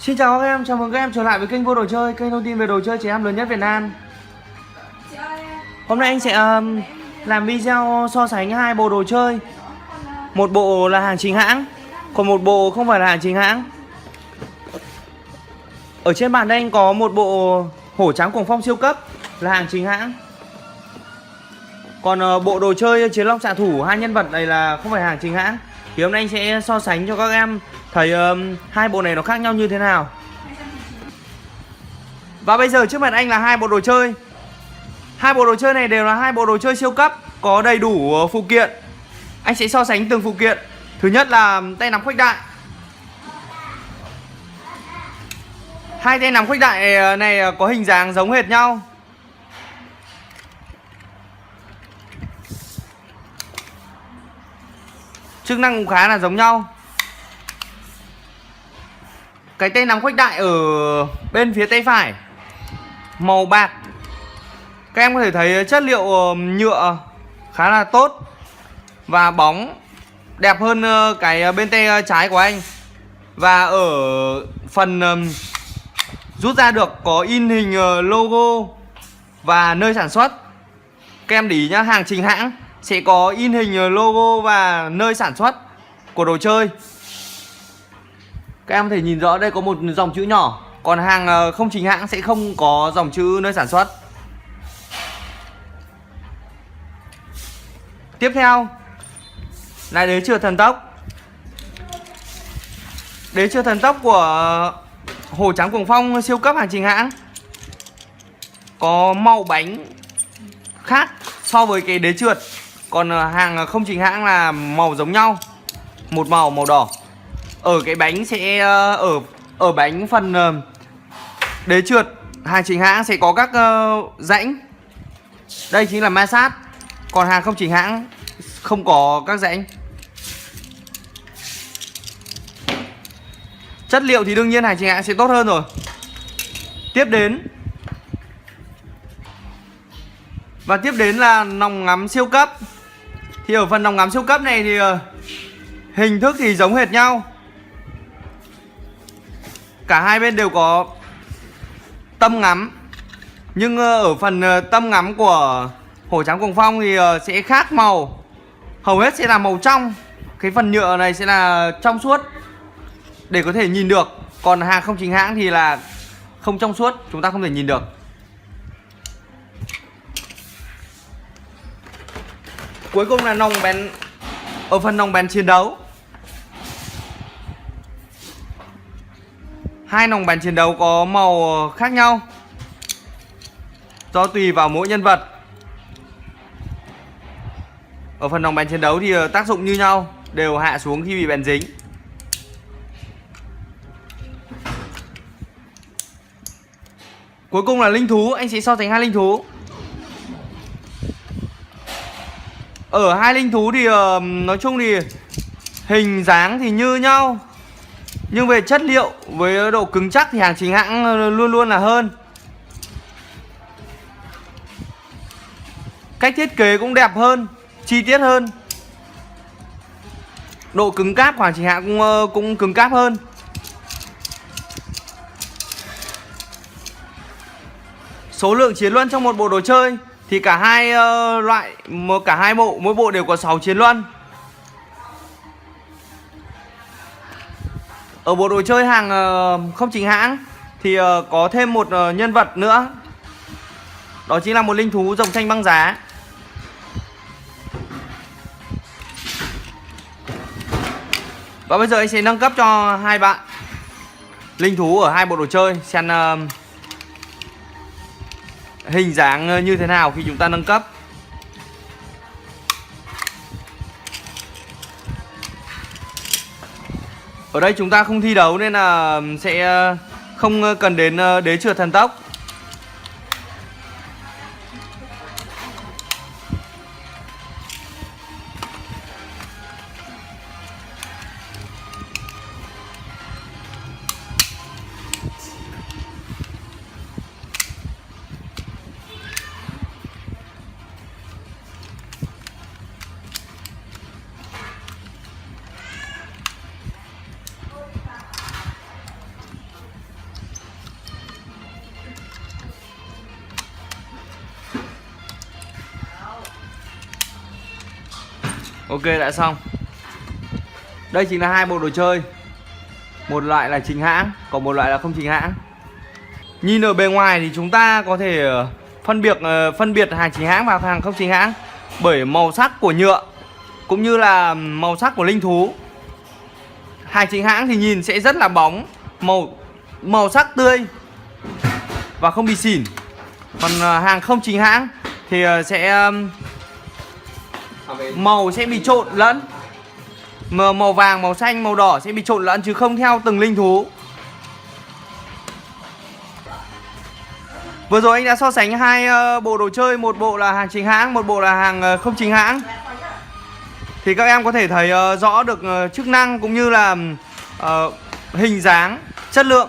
Xin chào các em, chào mừng các em trở lại với kênh Vô Đồ Chơi, kênh thông tin về đồ chơi trẻ em lớn nhất Việt Nam. Hôm nay anh sẽ làm video so sánh hai bộ đồ chơi. Một bộ là hàng chính hãng, còn một bộ không phải là hàng chính hãng. Ở trên bàn đây anh có một bộ hổ trắng cuồng phong siêu cấp là hàng chính hãng. Còn bộ đồ chơi chiến long xạ thủ hai nhân vật này là không phải hàng chính hãng. Thì hôm nay anh sẽ so sánh cho các em thấy hai bộ này nó khác nhau như thế nào. Và bây giờ trước mặt anh là hai bộ đồ chơi. Hai bộ đồ chơi này đều là hai bộ đồ chơi siêu cấp, có đầy đủ phụ kiện. Anh sẽ so sánh từng phụ kiện. Thứ nhất là tay nắm khuếch đại. Hai tay nắm khuếch đại này có hình dáng giống hệt nhau. Chức năng cũng khá là giống nhau. Cái tay nắm khuếch đại ở bên phía tay phải màu bạc. Các em có thể thấy chất liệu nhựa khá là tốt và bóng đẹp hơn cái bên tay trái của anh. Và ở phần rút ra được có in hình logo và nơi sản xuất. Các em để ý nhá, hàng chính hãng sẽ có in hình logo và nơi sản xuất của đồ chơi. Các em có thể nhìn rõ đây có một dòng chữ nhỏ. Còn hàng không chính hãng sẽ không có dòng chữ nơi sản xuất. Tiếp theo là đế trượt thần tốc. Đế trượt thần tốc của hổ trắng cuồng phong siêu cấp hàng chính hãng có màu bánh khác so với cái đế trượt. Còn hàng không chính hãng là màu giống nhau, một màu màu đỏ. Ở cái bánh sẽ ở bánh phần đế trượt hàng chính hãng sẽ có các rãnh. Đây chính là ma sát. Còn hàng không chính hãng không có các rãnh. Chất liệu thì đương nhiên hàng chính hãng sẽ tốt hơn rồi. Tiếp đến là nòng ngắm siêu cấp. Thì ở phần nòng ngắm siêu cấp này thì hình thức thì giống hệt nhau. Cả hai bên đều có tâm ngắm. Nhưng ở phần tâm ngắm của hổ trắng cuồng phong thì sẽ khác màu. Hầu hết sẽ là màu trong. Cái phần nhựa này sẽ là trong suốt để có thể nhìn được. Còn hàng không chính hãng thì là không trong suốt, chúng ta không thể nhìn được. Cuối cùng là nòng bén. Ở phần nòng bén chiến đấu, hai nòng bén chiến đấu có màu khác nhau do tùy vào mỗi nhân vật. Ở phần nòng bén chiến đấu thì tác dụng như nhau, đều hạ xuống khi bị bén dính. Cuối cùng là linh thú, anh sẽ so sánh hai linh thú. Ở hai linh thú thì nói chung thì hình dáng thì như nhau, nhưng về chất liệu với độ cứng chắc thì hàng chính hãng luôn luôn là hơn. Cách thiết kế cũng đẹp hơn, chi tiết hơn. Độ cứng cáp của hàng chính hãng cũng cứng cáp hơn. Số lượng chiến luân trong một bộ đồ chơi thì cả hai bộ, mỗi bộ đều có 6 chiến luân. Ở bộ đồ chơi hàng không chính hãng thì có thêm một nhân vật nữa. Đó chính là một linh thú rồng xanh băng giá. Và bây giờ anh sẽ nâng cấp cho hai bạn linh thú ở hai bộ đồ chơi, xem hình dáng như thế nào khi chúng ta nâng cấp. Ở đây chúng ta không thi đấu nên là sẽ không cần đến đế trượt thần tốc. Ok, đã xong. Đây chính là hai bộ đồ chơi. Một loại là chính hãng, còn một loại là không chính hãng. Nhìn ở bề ngoài thì chúng ta có thể phân biệt hàng chính hãng và hàng không chính hãng bởi màu sắc của nhựa cũng như là màu sắc của linh thú. Hàng chính hãng thì nhìn sẽ rất là bóng, màu sắc tươi và không bị xỉn. Còn hàng không chính hãng thì sẽ màu sẽ bị trộn lẫn. Màu vàng, màu xanh, màu đỏ sẽ bị trộn lẫn chứ không theo từng linh thú. Vừa rồi anh đã so sánh hai bộ đồ chơi, một bộ là hàng chính hãng, một bộ là hàng không chính hãng. Thì các em có thể thấy rõ được chức năng cũng như là hình dáng, chất lượng